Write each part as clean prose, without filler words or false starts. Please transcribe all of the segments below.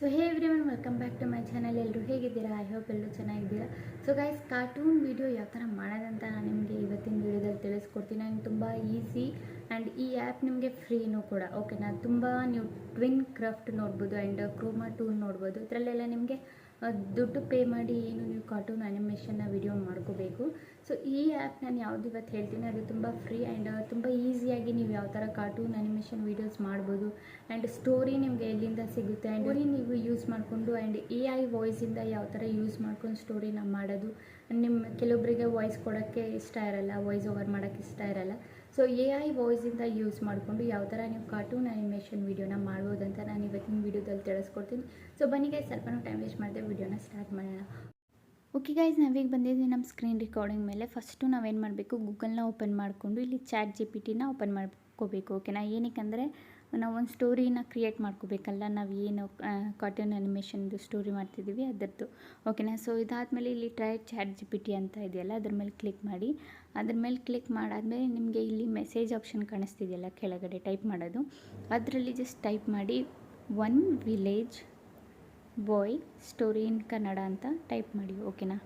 So hey everyone welcome back to my channel. ಎಲ್ಲರೂ ಹೇಗಿದ್ದೀರಾ? I hope ಎಲ್ಲರೂ ಚೆನ್ನಾಗಿದ್ದೀರಾ. ಸೊ ಗೈಸ್, ಕಾರ್ಟೂನ್ ವೀಡಿಯೋ ಯಾವ ಥರ ಮಾಡೋದಂತ ನಾನು ನಿಮಗೆ ಇವತ್ತಿನ ವೀಡಿಯೋದಲ್ಲಿ ತಿಳಿಸ್ಕೊಡ್ತೀನಿ. ನಾನು ತುಂಬ ಈಸಿ ಆ್ಯಂಡ್ ಈ ಆ್ಯಪ್ ನಿಮಗೆ ಫ್ರೀನೂ ಕೂಡ. ಓಕೆನಾ? ತುಂಬ ನೀವು ಟ್ವಿನ್ ಕ್ರಾಫ್ಟ್ ನೋಡ್ಬೋದು ಆ್ಯಂಡ್ ಕ್ರೋಮಾ ಟೂಲ್ ನೋಡ್ಬೋದು. ಇದರಲ್ಲೆಲ್ಲ ನಿಮಗೆ ದುಡ್ಡು ಪೇ ಮಾಡಿ ಏನು ನೀವು ಕಾರ್ಟೂನ್ ಅನಿಮೇಷನ್ನ ವಿಡಿಯೋ ಮಾಡ್ಕೋಬೇಕು. ಸೊ ಈ ಆ್ಯಪ್ ನಾನು ಯಾವ್ದು ಇವತ್ತು ಹೇಳ್ತೀನಿ ಅದು ತುಂಬ ಫ್ರೀ ಆ್ಯಂಡ್ ತುಂಬ ಈಸಿಯಾಗಿ ನೀವು ಯಾವ ಥರ ಕಾರ್ಟೂನ್ ಅನಿಮೇಷನ್ ವೀಡಿಯೋಸ್ ಮಾಡ್ಬೋದು. ಆ್ಯಂಡ್ ಸ್ಟೋರಿ ನಿಮಗೆ ಎಲ್ಲಿಂದ ಸಿಗುತ್ತೆ ಆ್ಯಂಡ್ ನೀವು ಯೂಸ್ ಮಾಡಿಕೊಂಡು ಆ್ಯಂಡ್ AI ವಾಯ್ಸಿಂದ ಯಾವ ಥರ ಯೂಸ್ ಮಾಡ್ಕೊಂಡು ಸ್ಟೋರಿನ ಮಾಡೋದು. ನಿಮ್ಮ ಕೆಲವೊಬ್ಬರಿಗೆ ವಾಯ್ಸ್ ಕೊಡೋಕ್ಕೆ ಇಷ್ಟ ಇರಲ್ಲ, ವಾಯ್ಸ್ ಓವರ್ ಮಾಡೋಕ್ಕೆ ಇಷ್ಟ ಇರಲ್ಲ. ಸೊ AI ವಾಯ್ಸಿಂದ ಯೂಸ್ ಮಾಡಿಕೊಂಡು ಯಾವ ಥರ ನೀವು ಕಾರ್ಟೂನ್ ಅನಿಮೇಷನ್ ವೀಡಿಯೋನ ಮಾಡ್ಬೋದಂತ ನಾನು ಇವತ್ತಿನ ವೀಡಿಯೋದಲ್ಲಿ ತಿಳಿಸ್ಕೊಡ್ತೀನಿ. ಸೊ ಬನ್ನಿ ಗೈಸ್, ಸ್ವಲ್ಪ ಟೈಮ್ ವೇಸ್ಟ್ ಮಾಡಿದೆ, ವೀಡಿಯೋನ ಸ್ಟಾರ್ಟ್ ಮಾಡೋಣ. ಓಕೆ ಗೈಸ್, ನಾವೀಗ ಬಂದಿದ್ದೀವಿ ನಮ್ಮ ಸ್ಕ್ರೀನ್ ರೆಕಾರ್ಡಿಂಗ್ ಮೇಲೆ. ಫಸ್ಟು ನಾವೇನು ಮಾಡಬೇಕು, ಗೂಗಲ್ನ ಓಪನ್ ಮಾಡಿಕೊಂಡು ಇಲ್ಲಿ ChatGPTನ ಓಪನ್ ಮಾಡ್ಕೋಬೇಕು. ಓಕೆನಾ? ಏನಕ್ಕೆ ನಾವು ಒಂದು ಸ್ಟೋರಿನ ಕ್ರಿಯೇಟ್ ಮಾಡ್ಕೋಬೇಕಲ್ಲ, ನಾವು ಏನು ಕಾರ್ಟೂನ್ ಅನಿಮೇಷನ್ದು ಸ್ಟೋರಿ ಮಾಡ್ತಿದ್ದೀವಿ ಅದರದ್ದು. ಓಕೆನಾ? ಸೊ ಇದಾದಮೇಲೆ ಇಲ್ಲಿ ಟ್ರೈ ChatGPT ಅಂತ ಇದೆಯಲ್ಲ, ಅದ್ರ ಮೇಲೆ ಕ್ಲಿಕ್ ಮಾಡಿ. ಅದ್ರ ಮೇಲೆ ಕ್ಲಿಕ್ ಮಾಡಾದಮೇಲೆ ನಿಮಗೆ ಇಲ್ಲಿ ಮೆಸೇಜ್ ಆಪ್ಷನ್ ಕಾಣಿಸ್ತಿದೆಯಲ್ಲ ಕೆಳಗಡೆ ಟೈಪ್ ಮಾಡೋದು, ಅದರಲ್ಲಿ ಜಸ್ಟ್ ಟೈಪ್ ಮಾಡಿ one village boy story in Kannada ಅಂತ ಟೈಪ್ ಮಾಡಿ. ಓಕೆನಾ?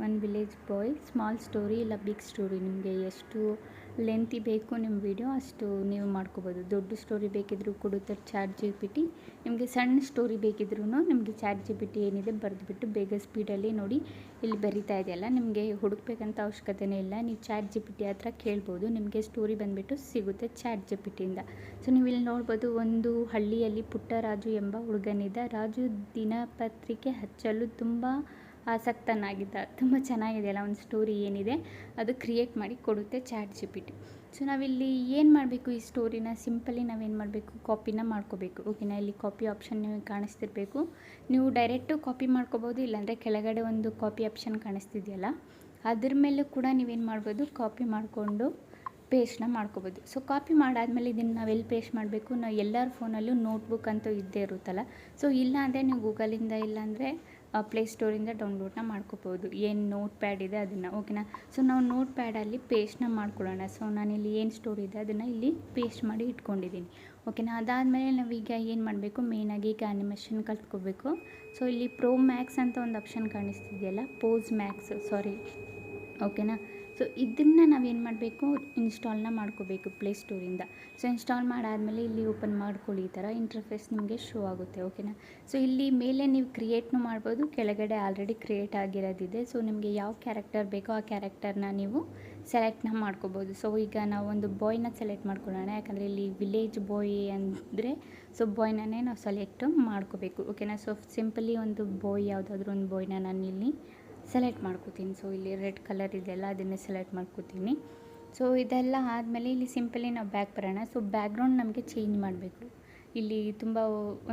One village boy small story ಇಲ್ಲ ಬಿಗ್ ಸ್ಟೋರಿ, ನಿಮಗೆ ಎಷ್ಟು ಲೆಂತಿ ಬೇಕು ನಿಮ್ಮ ವಿಡಿಯೋ ಅಷ್ಟು ನೀವು ಮಾಡ್ಕೋಬೋದು. ದೊಡ್ಡ ಸ್ಟೋರಿ ಬೇಕಿದ್ರೂ ಕೊಡುತ್ತೆ ChatGPT. ನಿಮಗೆ ಸಣ್ಣ ಸ್ಟೋರಿ ಬೇಕಿದ್ರೂ ನಿಮಗೆ ChatGPT ಏನಿದೆ ಬರೆದುಬಿಟ್ಟು ಬೇಗ ಸ್ಪೀಡಲ್ಲಿ ನೋಡಿ ಇಲ್ಲಿ ಬರಿತಾ ಇದೆಯಲ್ಲ, ನಿಮಗೆ ಹುಡುಕ್ಬೇಕಂತ ಅವಶ್ಯಕತೆಯೇ ಇಲ್ಲ. ನೀವು ChatGPT ಹತ್ರ ಕೇಳ್ಬೋದು, ನಿಮಗೆ ಸ್ಟೋರಿ ಬಂದುಬಿಟ್ಟು ಸಿಗುತ್ತೆ ChatGPTಯಿಂದ. ಸೊ ನೀವು ಇಲ್ಲಿ ನೋಡ್ಬೋದು, ಒಂದು ಹಳ್ಳಿಯಲ್ಲಿ ಪುಟ್ಟರಾಜು ಎಂಬ ಹುಡುಗನಿದ್ದ. ರಾಜು ದಿನಪತ್ರಿಕೆ ಹಚ್ಚಲು ತುಂಬ ಆಸಕ್ತನಾಗಿದ್ದ. ತುಂಬ ಚೆನ್ನಾಗಿದೆಯಲ್ಲ ಒಂದು ಸ್ಟೋರಿ ಏನಿದೆ ಅದು ಕ್ರಿಯೇಟ್ ಮಾಡಿ ಕೊಡುತ್ತೆ ChatGPT. ಸೊ ನಾವಿಲ್ಲಿ ಏನು ಮಾಡಬೇಕು, ಈ ಸ್ಟೋರಿನ ಸಿಂಪಲಿ ನಾವೇನು ಮಾಡಬೇಕು, ಕಾಪಿನ ಮಾಡ್ಕೋಬೇಕು. ಓಕೆನಾ? ಇಲ್ಲಿ ಕಾಪಿ ಆಪ್ಷನ್ ನಿಮಗೆ ಕಾಣಿಸ್ತಿರಬೇಕು. ನೀವು ಡೈರೆಕ್ಟು ಕಾಪಿ ಮಾಡ್ಕೋಬೋದು, ಇಲ್ಲಾಂದರೆ ಕೆಳಗಡೆ ಒಂದು ಕಾಪಿ ಆಪ್ಷನ್ ಕಾಣಿಸ್ತಿದೆಯಲ್ಲ ಅದ್ರ ಮೇಲೂ ಕೂಡ ನೀವೇನು ಮಾಡ್ಬೋದು, ಕಾಪಿ ಮಾಡಿಕೊಂಡು ಪೇಸ್ಟ್ನ ಮಾಡ್ಕೋಬೋದು. ಸೊ ಕಾಪಿ ಮಾಡಾದಮೇಲೆ ಇದನ್ನು ನಾವೆಲ್ಲಿ ಪೇಸ್ಟ್ ಮಾಡಬೇಕು, ನಾವು ಎಲ್ಲರ ಫೋನಲ್ಲೂ ನೋಟ್ಬುಕ್ ಅಂತೂ ಇದ್ದೇ ಇರುತ್ತಲ್ಲ. ಸೊ ಇಲ್ಲ ಅಂದರೆ ನೀವು ಗೂಗಲಿಂದ ಇಲ್ಲಾಂದರೆ ಪ್ಲೇಸ್ಟೋರಿಂದ ಡೌನ್ಲೋಡ್ನ ಮಾಡ್ಕೋಬೋದು, ಏನು ನೋಟ್ ಪ್ಯಾಡ್ ಇದೆ ಅದನ್ನು. ಓಕೆನಾ? ಸೊ ನಾವು ನೋಟ್ ಪ್ಯಾಡಲ್ಲಿ ಪೇಸ್ಟ್ನ ಮಾಡ್ಕೊಳ್ಳೋಣ. ಸೊ ನಾನಿಲ್ಲಿ ಏನು ಸ್ಟೋರಿ ಇದೆ ಅದನ್ನು ಇಲ್ಲಿ ಪೇಸ್ಟ್ ಮಾಡಿ ಇಟ್ಕೊಂಡಿದ್ದೀನಿ. ಓಕೆನಾ? ಅದಾದಮೇಲೆ ನಾವೀಗ ಏನು ಮಾಡಬೇಕು, ಮೇಯ್ನಾಗಿ ಈಗ ಅನಿಮೇಷನ್ ಕಲ್ತ್ಕೋಬೇಕು. ಸೊ ಇಲ್ಲಿ ಪ್ರೋ ಮ್ಯಾಕ್ಸ್ ಅಂತ ಒಂದು ಆಪ್ಷನ್ ಕಾಣಿಸ್ತಿದೆಯಲ್ಲ, ಪೋಸ್ ಮ್ಯಾಕ್ಸ್, ಸಾರಿ. ಓಕೆನಾ? ಸೊ ಇದನ್ನು ನಾವೇನು ಮಾಡಬೇಕು, ಇನ್ಸ್ಟಾಲ್ನ ಮಾಡ್ಕೋಬೇಕು ಪ್ಲೇಸ್ಟೋರಿಂದ. ಸೊ ಇನ್ಸ್ಟಾಲ್ ಮಾಡಾದಮೇಲೆ ಇಲ್ಲಿ ಓಪನ್ ಮಾಡ್ಕೊಳ್ಳಿ, ಈ ಥರ ಇಂಟರ್ಫೇಸ್ ನಿಮಗೆ ಶೋ ಆಗುತ್ತೆ. ಓಕೆನಾ? ಸೊ ಇಲ್ಲಿ ಮೇಲೆ ನೀವು ಕ್ರಿಯೇಟ್ನು ಮಾಡ್ಬೋದು, ಕೆಳಗಡೆ ಆಲ್ರೆಡಿ ಕ್ರಿಯೇಟ್ ಆಗಿರೋದಿದೆ. ಸೊ ನಿಮಗೆ ಯಾವ ಕ್ಯಾರೆಕ್ಟರ್ ಬೇಕೋ ಆ ಕ್ಯಾರೆಕ್ಟರ್ನ ನೀವು ಸೆಲೆಕ್ಟ್ನ ಮಾಡ್ಕೋಬೋದು. ಸೊ ಈಗ ನಾವು ಒಂದು ಬಾಯ್ನ ಸೆಲೆಕ್ಟ್ ಮಾಡ್ಕೊಳ್ಳೋಣ, ಯಾಕಂದರೆ ಇಲ್ಲಿ ವಿಲೇಜ್ ಬಾಯ್ ಅಂದರೆ ಸೊ ಬಾಯ್ನೇ ನಾವು ಸೆಲೆಕ್ಟ್ ಮಾಡ್ಕೋಬೇಕು. ಓಕೆನಾ? ಸೊ ಸಿಂಪಲಿ ಒಂದು ಬಾಯ್ ಯಾವುದಾದ್ರೂ ಒಂದು ಬಾಯ್ನ ನಾನು ಇಲ್ಲಿ ಸೆಲೆಕ್ಟ್ ಮಾಡ್ಕೋತೀನಿ. ಸೊ ಇಲ್ಲಿ ರೆಡ್ ಕಲರ್ ಇದೆಯಲ್ಲ ಅದನ್ನೇ ಸೆಲೆಕ್ಟ್ ಮಾಡ್ಕೋತೀನಿ. ಸೊ ಇದೆಲ್ಲ ಆದಮೇಲೆ ಇಲ್ಲಿ ಸಿಂಪಲಿ ನಾವು ಬ್ಯಾಕ್ ಬರೋಣ. ಸೊ ಬ್ಯಾಕ್ಗ್ರೌಂಡ್ ನಮಗೆ ಚೇಂಜ್ ಮಾಡಬೇಕು. ಇಲ್ಲಿ ತುಂಬ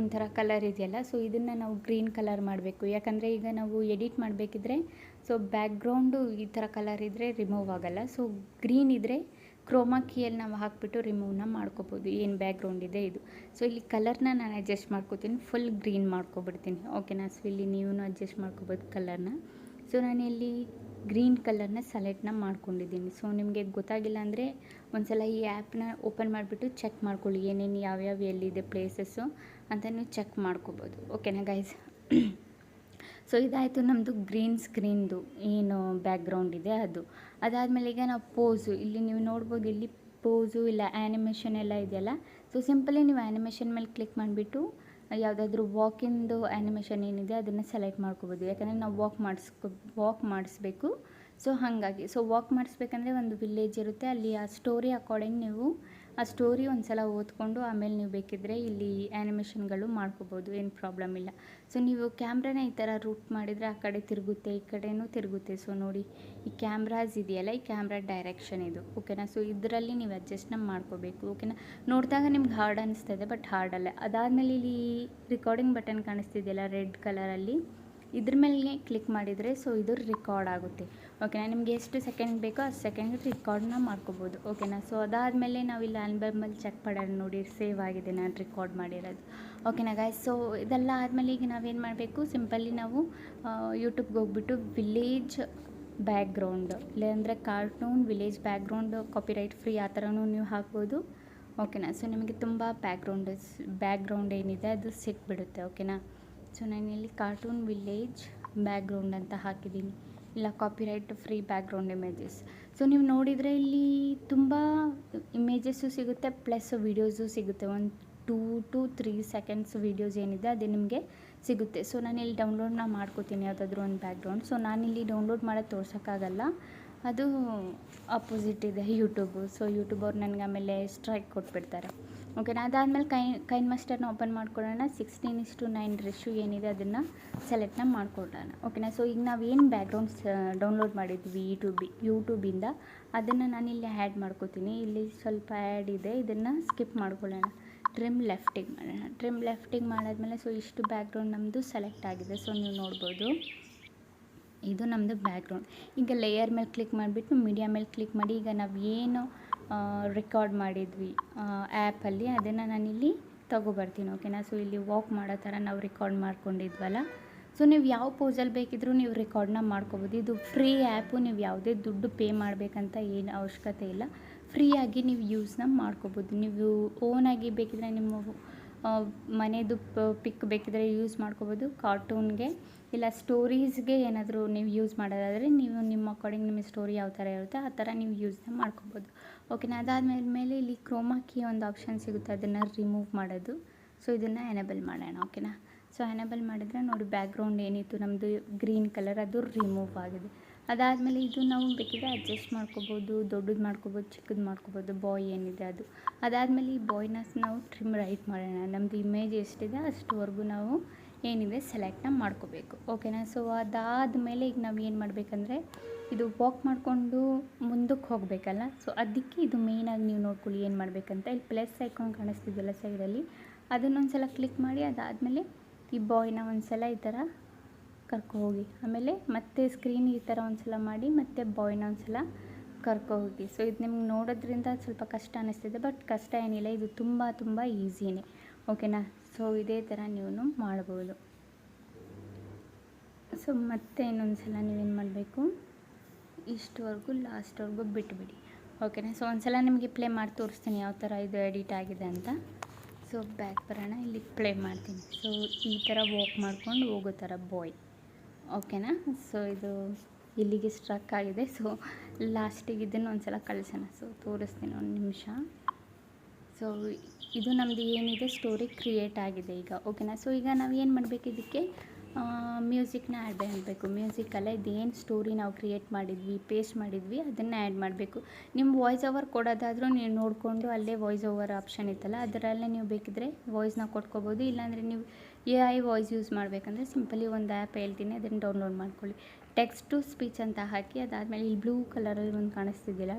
ಒಂಥರ ಕಲರ್ ಇದೆಯಲ್ಲ, ಸೊ ಇದನ್ನು ನಾವು ಗ್ರೀನ್ ಕಲರ್ ಮಾಡಬೇಕು. ಯಾಕಂದರೆ ಈಗ ನಾವು ಎಡಿಟ್ ಮಾಡಬೇಕಿದ್ರೆ ಸೊ ಬ್ಯಾಕ್ಗ್ರೌಂಡು ಈ ಥರ ಕಲರ್ ಇದ್ದರೆ ರಿಮೂವ್ ಆಗೋಲ್ಲ. ಸೊ ಗ್ರೀನ್ ಇದ್ದರೆ ಕ್ರೋಮಾ ಕೀಯಲ್ಲಿ ನಾವು ಹಾಕಿಬಿಟ್ಟು ರಿಮೂವ್ನ ಮಾಡ್ಕೋಬೋದು, ಏನು ಬ್ಯಾಕ್ಗ್ರೌಂಡ್ ಇದೆ ಇದು. ಸೊ ಇಲ್ಲಿ ಕಲರ್ನ ನಾನು ಅಡ್ಜಸ್ಟ್ ಮಾಡ್ಕೋತೀನಿ, ಫುಲ್ ಗ್ರೀನ್ ಮಾಡ್ಕೊಬಿಡ್ತೀನಿ. ಓಕೆನಾ? ಸೊ ಇಲ್ಲಿ ನೀವು ಅಡ್ಜಸ್ಟ್ ಮಾಡ್ಕೋಬೋದು ಕಲರ್ನ. ಸೊ ನಾನಿಲ್ಲಿ ಗ್ರೀನ್ ಕಲರ್ನ ಸೆಲೆಕ್ಟ್ನ ಮಾಡ್ಕೊಂಡಿದ್ದೀನಿ. ಸೊ ನಿಮಗೆ ಗೊತ್ತಾಗಿಲ್ಲ ಅಂದರೆ ಒಂದ್ಸಲ ಈ ಆ್ಯಪ್ನ ಓಪನ್ ಮಾಡಿಬಿಟ್ಟು ಚೆಕ್ ಮಾಡ್ಕೊಳ್ಳಿ, ಏನೇನು ಯಾವ್ಯಾವ ಎಲ್ಲಿದೆ ಪ್ಲೇಸಸ್ಸು ಅಂತ ನೀವು ಚೆಕ್ ಮಾಡ್ಕೋಬೋದು. ಓಕೆನಾ ಗೈಸ್? ಸೊ ಇದಾಯಿತು ನಮ್ಮದು ಗ್ರೀನ್ ಸ್ಕ್ರೀನ್ದು ಏನು ಬ್ಯಾಕ್ಗ್ರೌಂಡ್ ಇದೆ ಅದು. ಅದಾದಮೇಲೆ ಈಗ ನಾವು ಪೋಸು, ಇಲ್ಲಿ ನೀವು ನೋಡ್ಬೋದು, ಇಲ್ಲಿ ಪೋಸು ಇಲ್ಲ ಆ್ಯನಿಮೇಷನ್ ಎಲ್ಲ ಇದೆಯಲ್ಲ. ಸೊ ಸಿಂಪಲಿ ನೀವು ಆ್ಯನಿಮೇಷನ್ ಮೇಲೆ ಕ್ಲಿಕ್ ಮಾಡಿಬಿಟ್ಟು ಯಾವುದಾದ್ರೂ ವಾಕಿಂದು ಆ್ಯನಿಮೇಷನ್ ಏನಿದೆ ಅದನ್ನು ಸೆಲೆಕ್ಟ್ ಮಾಡ್ಕೋಬೋದು. ಯಾಕಂದರೆ ನಾವು ವಾಕ್ ಮಾಡಿಸ್ಬೇಕು. ಸೊ ಹಾಗಾಗಿ ಸೊ ವಾಕ್ ಮಾಡಿಸ್ಬೇಕಂದ್ರೆ ಒಂದು ವಿಲೇಜ್ ಇರುತ್ತೆ, ಅಲ್ಲಿ ಆ ಸ್ಟೋರಿ ಅಕಾರ್ಡಿಂಗ್ ನೀವು ಆ ಸ್ಟೋರಿ ಒಂದು ಸಲ ಓದ್ಕೊಂಡು ಆಮೇಲೆ ನೀವು ಬೇಕಿದ್ದರೆ ಇಲ್ಲಿ ಆ್ಯನಿಮೇಷನ್ಗಳು ಮಾಡ್ಕೋಬೋದು, ಏನು ಪ್ರಾಬ್ಲಮ್ ಇಲ್ಲ. ಸೊ ನೀವು ಕ್ಯಾಮ್ರಾನ ಈ ಥರ ರೂಟ್ ಮಾಡಿದರೆ ಆ ಕಡೆ ತಿರುಗುತ್ತೆ, ಈ ಕಡೆಯೂ ತಿರುಗುತ್ತೆ. ಸೊ ನೋಡಿ, ಈ ಕ್ಯಾಮ್ರಾಸ್ ಇದೆಯಲ್ಲ, ಈ ಕ್ಯಾಮ್ರಾ ಡೈರೆಕ್ಷನ್ ಇದು. ಓಕೆನಾ? ಸೊ ಇದರಲ್ಲಿ ನೀವು ಅಡ್ಜಸ್ಟ್ನ ಮಾಡ್ಕೋಬೇಕು. ಓಕೆನಾ? ನೋಡಿದಾಗ ನಿಮ್ಗೆ ಹಾರ್ಡ್ ಅನಿಸ್ತದೆ, ಬಟ್ ಹಾರ್ಡ್ ಅಲ್ಲ. ಅದಾದಮೇಲೆ ಇಲ್ಲಿ ರಿಕಾರ್ಡಿಂಗ್ ಬಟನ್ ಕಾಣಿಸ್ತಿದೆಯಲ್ಲ ರೆಡ್ ಕಲರಲ್ಲಿ, ಇದ್ರ ಮೇಲೆ ಕ್ಲಿಕ್ ಮಾಡಿದರೆ ಸೊ ಇದು ರಿಕಾರ್ಡ್ ಆಗುತ್ತೆ. ಓಕೆನಾ? ನಿಮಗೆ ಎಷ್ಟು ಸೆಕೆಂಡ್ ಬೇಕೋ ಅಷ್ಟು ಸೆಕೆಂಡ್ ರಿಕಾರ್ಡ್ನ ಮಾಡ್ಕೋಬೋದು. ಓಕೆನಾ? ಸೊ ಅದಾದಮೇಲೆ ನಾವು ಇಲ್ಲಿ ಆಲ್ಬಮಲ್ಲಿ ಚೆಕ್ ಮಾಡೋಣ, ನೋಡಿ ಸೇವ್ ಆಗಿದೆ ನಾನು ರಿಕಾರ್ಡ್ ಮಾಡಿರೋದು. ಓಕೆನಾ ಗೈಸ್? ಸೊ ಇದೆಲ್ಲ ಆದಮೇಲೆ ಈಗ ನಾವೇನು ಮಾಡಬೇಕು, ಸಿಂಪಲ್ಲಿ ನಾವು ಯೂಟ್ಯೂಬ್ಗೆ ಹೋಗ್ಬಿಟ್ಟು ವಿಲೇಜ್ ಬ್ಯಾಕ್ಗ್ರೌಂಡ್ ಇಲ್ಲಾಂದರೆ cartoon village background copyright free ಆ ಥರನೂ ನೀವು ಹಾಕ್ಬೋದು. ಓಕೆನಾ. ಸೊ ನಿಮಗೆ ತುಂಬ ಬ್ಯಾಕ್ಗ್ರೌಂಡ್ ಏನಿದೆ ಅದು ಸಿಕ್ಬಿಡುತ್ತೆ. ಓಕೆನಾ. ಸೊ ನಾನಿಲ್ಲಿ ಕಾರ್ಟೂನ್ ವಿಲೇಜ್ ಬ್ಯಾಕ್ಗ್ರೌಂಡ್ ಅಂತ ಹಾಕಿದ್ದೀನಿ, ಇಲ್ಲ copyright free background images. So ನೀವು ನೋಡಿದರೆ ಇಲ್ಲಿ ತುಂಬ ಇಮೇಜಸ್ಸು ಸಿಗುತ್ತೆ, ಪ್ಲಸ್ ವೀಡಿಯೋಸು ಸಿಗುತ್ತೆ. ಒಂದು 2 to 3 ಸೆಕೆಂಡ್ಸ್ ವೀಡಿಯೋಸ್ ಏನಿದೆ ಅದು ನಿಮಗೆ ಸಿಗುತ್ತೆ. ಸೊ ನಾನಿಲ್ಲಿ ಡೌನ್ಲೋಡ್ನ ಮಾಡ್ಕೋತೀನಿ ಯಾವುದಾದ್ರೂ ಒಂದು ಬ್ಯಾಕ್ಗ್ರೌಂಡ್. ಸೊ ನಾನಿಲ್ಲಿ ಡೌನ್ಲೋಡ್ ಮಾಡೋದು ತೋರ್ಸೋಕ್ಕಾಗಲ್ಲ, ಅದು ಅಪೋಸಿಟ್ ಇದೆ ಯೂಟ್ಯೂಬು. ಸೊ ಯೂಟ್ಯೂಬ್ ಅವ್ರು ನನಗೆ ಆಮೇಲೆ ಸ್ಟ್ರೈಕ್ ಕೊಟ್ಬಿಡ್ತಾರೆ. ಓಕೆನಾ. ಅದಾದಮೇಲೆ ಕೈನ್ ಮಾಸ್ಟರ್ನ ಓಪನ್ ಮಾಡ್ಕೊಳ್ಳೋಣ. 16:9 ರೇಷಿಯೋ ಏನಿದೆ ಅದನ್ನು ಸೆಲೆಕ್ಟ್ನ ಮಾಡ್ಕೊಳ್ಳೋಣ. ಓಕೆನಾ. ಸೊ ಈಗ ನಾವು ಏನು ಬ್ಯಾಕ್ಗ್ರೌಂಡ್ಸ್ ಡೌನ್ಲೋಡ್ ಮಾಡಿದ್ವಿ ಯೂಟ್ಯೂಬಿಂದ ಅದನ್ನು ನಾನಿಲ್ಲಿ ಆ್ಯಡ್ ಮಾಡ್ಕೋತೀನಿ. ಇಲ್ಲಿ ಸ್ವಲ್ಪ ಆ್ಯಡ್ ಇದೆ, ಇದನ್ನು ಸ್ಕಿಪ್ ಮಾಡ್ಕೊಳ್ಳೋಣ. ಟ್ರಿಮ್ ಲೆಫ್ಟಿಗೆ ಮಾಡೋಣ. ಟ್ರಿಮ್ ಲೆಫ್ಟಿಗೆ ಮಾಡಾದ್ಮೇಲೆ ಸೊ ಇಷ್ಟು ಬ್ಯಾಕ್ಗ್ರೌಂಡ್ ನಮ್ಮದು ಸೆಲೆಕ್ಟ್ ಆಗಿದೆ. ಸೊ ನೀವು ನೋಡ್ಬೋದು ಇದು ನಮ್ಮದು ಬ್ಯಾಕ್ಗ್ರೌಂಡ್. ಈಗ ಲೇಯರ್ ಮೇಲೆ ಕ್ಲಿಕ್ ಮಾಡಿಬಿಟ್ಟು ಮೀಡಿಯಾ ಮೇಲೆ ಕ್ಲಿಕ್ ಮಾಡಿ, ಈಗ ನಾವು ಏನು ರೆಕಾರ್ಡ್ ಮಾಡಿದ್ವಿ ಆ್ಯಪಲ್ಲಿ ಅದನ್ನು ನಾನಿಲ್ಲಿ ತೊಗೊಬರ್ತೀನಿ. ಓಕೆನಾ. ಸೊ ಇಲ್ಲಿ ವಾಕ್ ಮಾಡೋ ಥರ ನಾವು ರೆಕಾರ್ಡ್ ಮಾಡ್ಕೊಂಡಿದ್ವಲ್ಲ, ಸೊ ನೀವು ಯಾವ ಪೋಸಲ್ಲಿ ಬೇಕಿದ್ರೂ ನೀವು ರೆಕಾರ್ಡ್ನ ಮಾಡ್ಕೋಬೋದು. ಇದು ಫ್ರೀ ಆ್ಯಪು, ನೀವು ಯಾವುದೇ ದುಡ್ಡು ಪೇ ಮಾಡಬೇಕಂತ ಏನು ಅವಶ್ಯಕತೆ ಇಲ್ಲ. ಫ್ರೀಯಾಗಿ ನೀವು ಯೂಸ್ನ ಮಾಡ್ಕೋಬೋದು. ನೀವು ಓನಾಗಿ ಬೇಕಿದ್ರೆ ನಿಮ್ಮ ಮನೆಯದು ಪಿಕ್ ಬೇಕಿದ್ರೆ ಯೂಸ್ ಮಾಡ್ಕೋಬೋದು. ಕಾರ್ಟೂನ್ಗೆ ಇಲ್ಲ ಸ್ಟೋರೀಸ್ಗೆ ಏನಾದರೂ ನೀವು ಯೂಸ್ ಮಾಡೋದಾದರೆ ನೀವು ನಿಮ್ಮ ಅಕಾರ್ಡಿಂಗ್ ನಿಮ್ಮ ಸ್ಟೋರಿ ಯಾವ ಥರ ಇರುತ್ತೆ ಆ ಥರ ನೀವು ಯೂಸ್ನ ಮಾಡ್ಕೋಬೋದು. ಓಕೆನಾ. ಅದಾದಮೇಲೆ ಇಲ್ಲಿ ಕ್ರೋಮಾ ಕೀ ಒಂದು ಆಪ್ಷನ್ ಸಿಗುತ್ತೆ, ಅದನ್ನು ರಿಮೂವ್ ಮಾಡೋದು. ಸೊ ಇದನ್ನು ಎನೇಬಲ್ ಮಾಡೋಣ. ಓಕೆನಾ. ಸೊ ಎನೇಬಲ್ ಮಾಡಿದರೆ ನೋಡಿ ಬ್ಯಾಕ್ಗ್ರೌಂಡ್ ಏನಿತ್ತು ನಮ್ಮದು ಗ್ರೀನ್ ಕಲರ್ ಅದು ರಿಮೂವ್ ಆಗಿದೆ. ಅದಾದಮೇಲೆ ಇದು ನಾವು ಬೇಕಿದ್ರೆ ಅಡ್ಜಸ್ಟ್ ಮಾಡ್ಕೋಬೋದು, ದೊಡ್ಡದು ಮಾಡ್ಕೋಬೋದು, ಚಿಕ್ಕದು ಮಾಡ್ಕೋಬೋದು, ಬಾಯ್ ಏನಿದೆ ಅದು. ಅದಾದಮೇಲೆ ಈ ಬಾಯ್ನ ನಾವು ಟ್ರಿಮ್ ರೈಟ್ ಮಾಡೋಣ. ನಮ್ಮದು ಇಮೇಜ್ ಎಷ್ಟಿದೆ ಅಷ್ಟುವರೆಗೂ ನಾವು ಏನಿದೆ ಸೆಲೆಕ್ಟ್ನ ಮಾಡ್ಕೋಬೇಕು. ಓಕೆನಾ. ಸೊ ಅದಾದಮೇಲೆ ಈಗ ನಾವು ಏನು ಮಾಡಬೇಕಂದ್ರೆ ಇದು ವಾಕ್ ಮಾಡಿಕೊಂಡು ಮುಂದಕ್ಕೆ ಹೋಗಬೇಕಲ್ಲ, ಸೊ ಅದಕ್ಕೆ ಇದು ಮೇಯ್ನಾಗಿ ನೀವು ನೋಡ್ಕೊಳ್ಳಿ ಏನು ಮಾಡಬೇಕಂತ. ಇಲ್ಲಿ ಪ್ಲಸ್ ಐಕಾನ್ ಕಾಣಿಸ್ತಿದ್ದಲ್ಲ ಸೈಡಲ್ಲಿ, ಅದನ್ನೊಂದು ಸಲ ಕ್ಲಿಕ್ ಮಾಡಿ ಅದಾದಮೇಲೆ ಈ ಬಾಯ್ನ ಒಂದು ಸಲ ಈ ಥರ ಕರ್ಕೋಗಿ, ಆಮೇಲೆ ಮತ್ತೆ ಸ್ಕ್ರೀನ್ ಈ ಥರ ಒಂದು ಸಲ ಮಾಡಿ ಮತ್ತೆ ಬಾಯ್ನ ಒಂದು ಸಲ ಕರ್ಕೋಗಿ. ಸೊ ಇದು ನಿಮ್ಗೆ ನೋಡೋದ್ರಿಂದ ಸ್ವಲ್ಪ ಕಷ್ಟ ಅನ್ನಿಸ್ತಿದೆ, ಬಟ್ ಕಷ್ಟ ಏನಿಲ್ಲ, ಇದು ತುಂಬ ಈಸಿನೇ. ಓಕೆನಾ. ಸೊ ಇದೇ ಥರ ನೀವು ಮಾಡ್ಬೋದು. ಸೊ ಮತ್ತೆ ಇನ್ನೊಂದು ಸಲ ನೀವೇನು ಮಾಡಬೇಕು, ಇಷ್ಟವರೆಗೂ ಲಾಸ್ಟ್ವರೆಗೂ ಬಿಟ್ಬಿಡಿ. ಓಕೆನಾ. ಸೊ ಒಂದು ಸಲ ನಿಮಗೆ ಪ್ಲೇ ಮಾಡಿ ತೋರಿಸ್ತೀನಿ ಯಾವ ಥರ ಇದು ಎಡಿಟ್ ಆಗಿದೆ ಅಂತ. ಸೊ ಬ್ಯಾಕ್ ಬರೋಣ, ಇಲ್ಲಿ ಪ್ಲೇ ಮಾಡ್ತೀನಿ. ಸೊ ಈ ಥರ ವಾಕ್ ಮಾಡ್ಕೊಂಡು ಹೋಗೋ ಥರ ಬಾಯ್. ಓಕೆನಾ. ಸೊ ಇದು ಇಲ್ಲಿಗೆ ಸ್ಟ್ರಕ್ ಆಗಿದೆ. ಸೊ ಲಾಸ್ಟಿಗೆ ಇದನ್ನು ಒಂದು ಸಲ ಕಳಿಸೋಣ. ಸೊ ತೋರಿಸ್ತೀನಿ ಒಂದು ನಿಮಿಷ. ಸೊ ಇದು ನಮ್ಮದು ಏನಿದೆ ಸ್ಟೋರಿ ಕ್ರಿಯೇಟ್ ಆಗಿದೆ ಈಗ. ಓಕೆನಾ. ಸೊ ಈಗ ನಾವು ಏನು ಮಾಡಬೇಕು, ಇದಕ್ಕೆ ಮ್ಯೂಸಿಕ್ನ ಆ್ಯಡ್ ಮಾಡಬೇಕು. ಮ್ಯೂಸಿಕಲ್ಲ, ಇದೇನು ಸ್ಟೋರಿ ನಾವು ಕ್ರಿಯೇಟ್ ಮಾಡಿದ್ವಿ, ಪೇಸ್ಟ್ ಮಾಡಿದ್ವಿ ಅದನ್ನು ಆ್ಯಡ್ ಮಾಡಬೇಕು. ನಿಮ್ಮ ವಾಯ್ಸ್ ಓವರ್ ಕೊಡೋದಾದರೂ ನೀವು ನೋಡಿಕೊಂಡು ಅಲ್ಲೇ ವಾಯ್ಸ್ ಓವರ್ ಆಪ್ಷನ್ ಇತ್ತಲ್ಲ ಅದರಲ್ಲೇ ನೀವು ಬೇಕಿದ್ರೆ ವಾಯ್ಸ್ನ ಕೊಟ್ಕೋಬೋದು. ಇಲ್ಲಾಂದರೆ ನೀವು AI ವಾಯ್ಸ್ ಯೂಸ್ ಮಾಡಬೇಕಂದ್ರೆ ಸಿಂಪಲಿ ಒಂದು ಆ್ಯಪ್ ಹೇಳ್ತೀನಿ, ಅದನ್ನು ಡೌನ್ಲೋಡ್ ಮಾಡ್ಕೊಳ್ಳಿ. ಟೆಕ್ಸ್ಟ್ ಟು ಸ್ಪೀಚ್ ಅಂತ ಹಾಕಿ ಅದಾದಮೇಲೆ ಇಲ್ಲಿ ಬ್ಲೂ ಕಲರಲ್ಲಿ ಒಂದು ಕಾಣಿಸ್ತಿದ್ದಿಲ್ಲ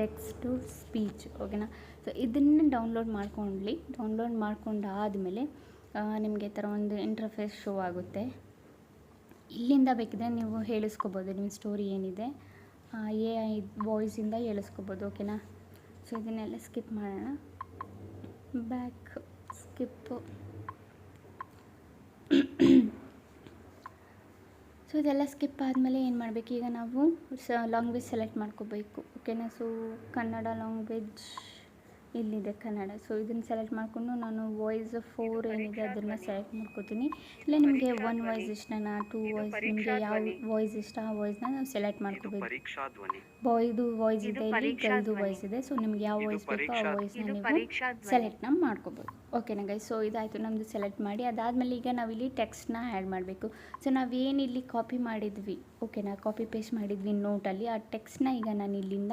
ಟೆಕ್ಸ್ಟ್ ಟು ಸ್ಪೀಚ್. ಓಕೆನಾ. ಸೊ ಇದನ್ನು ಡೌನ್ಲೋಡ್ ಮಾಡ್ಕೊಂಡಾದಮೇಲೆ ನಿಮಗೆ ಈ ಥರ ಒಂದು ಇಂಟರ್ಫೇಸ್ ಶೋ ಆಗುತ್ತೆ. ಇಲ್ಲಿಂದ ಬೇಕಿದ್ರೆ ನೀವು ಹೇಳಿಸ್ಕೋಬೋದು ನಿಮ್ಮ ಸ್ಟೋರಿ ಏನಿದೆ AI ವಾಯ್ಸಿಂದ ಹೇಳಿಸ್ಕೋಬೋದು. ಓಕೆನಾ. ಸೊ ಇದನ್ನೆಲ್ಲ ಸ್ಕಿಪ್ ಮಾಡೋಣ. Back skip. ಸೊ ಇದೆಲ್ಲ ಸ್ಕಿಪ್ ಆದಮೇಲೆ ಏನು ಮಾಡಬೇಕು, ಈಗ ನಾವು ಲ್ಯಾಂಗ್ವೇಜ್ ಸೆಲೆಕ್ಟ್ ಮಾಡ್ಕೋಬೇಕು. ಓಕೆನಾ. ಸೊ ಕನ್ನಡ ಲ್ಯಾಂಗ್ವೇಜ್ ಇಲ್ಲಿದೆ ಕನ್ನಡ. ಸೊ ಇದನ್ನು ಸೆಲೆಕ್ಟ್ ಮಾಡಿಕೊಂಡು ನಾನು ವಾಯ್ಸ್ 4 ಏನಿದೆ ಅದನ್ನು ಸೆಲೆಕ್ಟ್ ಮಾಡ್ಕೋತೀನಿ. ಇಲ್ಲ ನಿಮಗೆ 1 ವಾಯ್ಸ್ ಇಷ್ಟನಾ 2 ವಾಯ್ಸ್, ನಿಮಗೆ ಯಾವ ವಾಯ್ಸ್ ಇಷ್ಟ ಆ ವಾಯ್ಸ್ನ ನಾವು ಸೆಲೆಕ್ಟ್ ಮಾಡ್ಕೋಬೇಕು. ಬಾಯ್ದು ವಾಯ್ಸ್ ಇದೆ, ಇಲ್ಲಿ ಗರ್ಲ್ದು ವಾಯ್ಸ್ ಇದೆ. ಸೊ ನಿಮ್ಗೆ ಯಾವ ವಾಯ್ಸ್ ಬೇಕೋ ಆ ವಾಯ್ಸ್ನ ನೀವು ಸೆಲೆಕ್ಟ್ನ ಮಾಡ್ಕೋಬೋದು. ಓಕೆನಾ ಗೈಸ್. ಸೊ ಇದಾಯಿತು ನಮ್ಮದು ಸೆಲೆಕ್ಟ್ ಮಾಡಿ. ಅದಾದಮೇಲೆ ಈಗ ನಾವಿಲ್ಲಿ ಟೆಕ್ಸ್ಟ್ನ ಆ್ಯಡ್ ಮಾಡಬೇಕು. ಸೊ ನಾವೇನು ಇಲ್ಲಿ ಕಾಪಿ ಮಾಡಿದ್ವಿ, ಓಕೆನಾ, ಕಾಪಿ ಪೇಸ್ಟ್ ಮಾಡಿದ್ವಿ ನೋಟಲ್ಲಿ, ಆ ಟೆಕ್ಸ್ಟ್ನ ಈಗ ನಾನು ಇಲ್ಲಿಂದ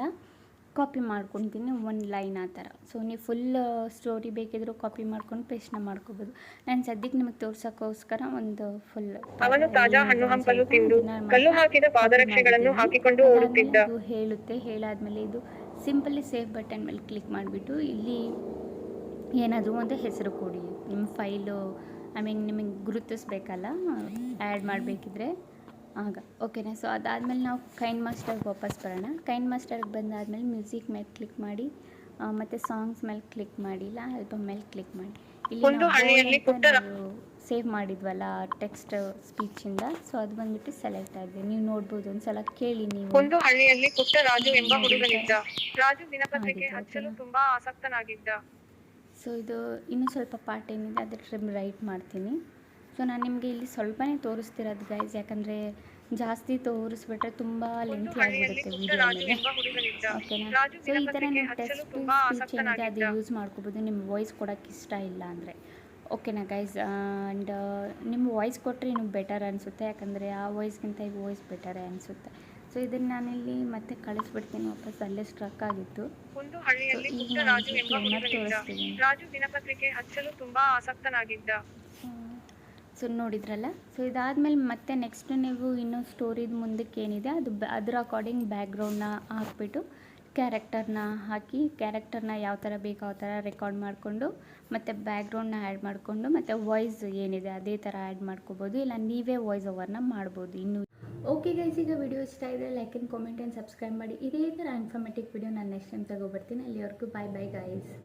ಕಾಪಿ ಮಾಡ್ಕೊತೀನಿ ಒಂದು ಲೈನ್ ಆ ಥರ. ಸೊ ನೀವು ಫುಲ್ ಸ್ಟೋರಿ ಬೇಕಿದ್ರೂ ಕಾಪಿ ಮಾಡ್ಕೊಂಡು ಪೇಸ್ಟ್ನ ಮಾಡ್ಕೋಬೋದು. ನಾನು ಸದ್ಯಕ್ಕೆ ನಿಮಗೆ ತೋರ್ಸೋಕ್ಕೋಸ್ಕರ ಒಂದು ಫುಲ್ ಅವನು ತಾಜಾ ಹಣ್ಣು ಹಂಪಲು ತಿಂದು ಕಲ್ಲು ಹಾಕಿದ ಪಾದರಕ್ಷೆಗಳನ್ನು ಹಾಕಿಕೊಂಡು ಓಡುತ್ತಿದ್ದ. ಇದು ಹೇಳುತ್ತೆ. ಹೇಳಾದ್ಮೇಲೆ ಇದು ಸಿಂಪಲಿ ಸೇವ್ ಬಟನ್ ಮೇಲೆ ಕ್ಲಿಕ್ ಮಾಡಿಬಿಟ್ಟು ಇಲ್ಲಿ ಏನಾದರೂ ಒಂದು ಹೆಸರು ಕೊಡಿ, ನಿಮ್ಮ ಫೈಲು ನಿಮಗೆ ಗುರುತಿಸ್ಬೇಕಲ್ಲ ಆ್ಯಡ್ ಮಾಡಬೇಕಿದ್ರೆ ಆಗ. ಓಕೆನಾ. ಸೊ ಅದಾದಮೇಲೆ ನಾವು ಕೈನ್ ಮಾಸ್ಟರ್ಗೆ ವಾಪಸ್ ಬರೋಣ. ಕೈನ್ ಮಾಸ್ಟರ್ಗೆ ಬಂದಾದಮೇಲೆ ಮ್ಯೂಸಿಕ್ ಮೇಲೆ ಕ್ಲಿಕ್ ಮಾಡಿ ಮತ್ತು ಸಾಂಗ್ಸ್ ಮೇಲೆ ಕ್ಲಿಕ್ ಮಾಡಿ, ಇಲ್ಲ ಆಲ್ಬಮ್ ಮೇಲೆ ಕ್ಲಿಕ್ ಮಾಡಿ. ಇಲ್ಲಿ ನಾವು ಸೇವ್ ಮಾಡಿದ್ವಲ್ಲ ಟೆಕ್ಸ್ಟ್ ಸ್ಪೀಚಿಂದ, ಸೊ ಅದು ಬಂದ್ಬಿಟ್ಟು ಸೆಲೆಕ್ಟ್ ಆಗಿದೆ. ನೀವು ನೋಡ್ಬೋದು, ಒಂದ್ಸಲ ಕೇಳಿ ನೀವು. ಒಂದು ಹಳ್ಳಿಯಲ್ಲಿ ಪುಟ್ಟ ರಾಜು ಎಂಬ ಹುಡುಗನಿದ್ದ. ರಾಜು ದಿನಪತ್ರಿಕೆ ಮಾಡಿದ್ದು, ಹಚ್ಚಲು ಓಕೆನಾ? ತುಂಬಾ ಆಸಕ್ತನಾಗಿದ್ದ. ಸೊ ಇದು ಇನ್ನೂ ಸ್ವಲ್ಪ ಪಾರ್ಟ್ ಏನಿದೆ ಅದ್ರ ಟ್ರಿಮ್ ರೈಟ್ ಮಾಡ್ತೀನಿ. ಸೊ ನಾನು ನಿಮಗೆ ಇಲ್ಲಿ ಸ್ವಲ್ಪನೇ ತೋರಿಸ್ತಿರೋದು ಗೈಸ್, ಯಾಕಂದರೆ ಜಾಸ್ತಿ ತೋರಿಸ್ಬಿಟ್ರೆ ತುಂಬ ಒಂದು ಲೆಂತಿ ಹಳ್ಳಿಯಲ್ಲಿ ಆಗಿಬಿಡುತ್ತೆ ಪುಟ್ಟ ವಿಡಿಯೋ ರಾಜು ಮೇಲೆ, ಎಂಬ ಹುಡುಗನಿದ್ದ. ಓಕೆನಾ? ರಾಜು ಸೊ ಈ ಥರ ದಿನಪತ್ರಿಕೆ ನೀವು ಹಚ್ಚಲು ಟೆಕ್ಸ್ಟ್ ತುಂಬಾ ಸ್ಪೀಚ್ ಏನಿದೆ ಅದು ಆಸಕ್ತನಾಗಿದ್ದ. ಯೂಸ್ ಮಾಡ್ಕೋಬೋದು, ನಿಮ್ಮ ವಾಯ್ಸ್ ಕೊಡೋಕ್ಕೆ ಇಷ್ಟ ಇಲ್ಲ ಅಂದರೆ, ಓಕೆನಾ ಗೈಸ್? ಆ್ಯಂಡ್ ನಿಮ್ಮ ವಾಯ್ಸ್ ಕೊಟ್ಟರೆ ಇನ್ನೂ ಬೆಟರ್ ಅನಿಸುತ್ತೆ, ಯಾಕಂದರೆ ಆ ವಾಯ್ಸ್ಗಿಂತ ಈ ವಾಯ್ಸ್ ಬೆಟರೇ ಅನಿಸುತ್ತೆ. ಸೊ ಇದನ್ನು ನಾನಿಲ್ಲಿ ಮತ್ತೆ ಕಳಿಸ್ಬಿಡ್ತೀನಿ, ವಾಪಸ್ ಅಲ್ಲೇ ಸ್ಟ್ರಕ್ ಆಗಿತ್ತು. ಒಂದು ಹಳ್ಳಿಯಲ್ಲಿ ಸೊ ಈಗ ಪುಟ್ಟ ನಾನು ರಾಜು ಎಂಬ ಕ್ಲೀನಾಗಿ ಹುಡುಗನಿದ್ದ. ತೋರಿಸ್ತೀನಿ. ರಾಜು ದಿನಪತ್ರಿಕೆ ಹಚ್ಚಲು ತುಂಬಾ ಆಸಕ್ತನಾಗಿದ್ದ. ಸೊ ನೋಡಿದ್ರಲ್ಲ. ಸೊ ಇದಾದಮೇಲೆ ಮತ್ತೆ ನೆಕ್ಸ್ಟ್ ನೀವು ಇನ್ನೂ ಸ್ಟೋರಿದ ಮುಂದಕ್ಕೆ ಏನಿದೆ ಅದು ಅದ್ರ ಅಕಾರ್ಡಿಂಗ್ ಬ್ಯಾಕ್ಗ್ರೌಂಡ್ನ ಹಾಕ್ಬಿಟ್ಟು ಕ್ಯಾರೆಕ್ಟರ್ನ ಹಾಕಿ, ಕ್ಯಾರೆಕ್ಟರ್ನ ಯಾವ ಥರ ಬೇಕು ಆ ಥರ ರೆಕಾರ್ಡ್ ಮಾಡಿಕೊಂಡು, ಮತ್ತು ಬ್ಯಾಕ್ಗ್ರೌಂಡ್ನ ಆ್ಯಡ್ ಮಾಡಿಕೊಂಡು, ಮತ್ತು ವಾಯ್ಸ್ ಏನಿದೆ ಅದೇ ಥರ ಆ್ಯಡ್ ಮಾಡ್ಕೋಬೋದು, ಇಲ್ಲ ನೀವೇ ವಾಯ್ಸ್ ಓವರ್ನ ಮಾಡ್ಬೋದು ಇನ್ನೂ. ಓಕೆ ಗೈಸ್, ಈಗ ವಿಡಿಯೋ ಇಷ್ಟ ಇದ್ದರೆ like and comment and subscribe ಮಾಡಿ. ಇದೇ ಥರ ಇನ್ಫಾರ್ಮೇಟಿವ್ ವಿಡಿಯೋ ನಾನು ನೆಕ್ಸ್ಟ್ ಟೈಮ್ ತಗೊಬರ್ತೀನಿ. ಅಲ್ಲಿವರೆಗೂ ಬಾಯ್ ಬಾಯ್ ಗೈಸ್.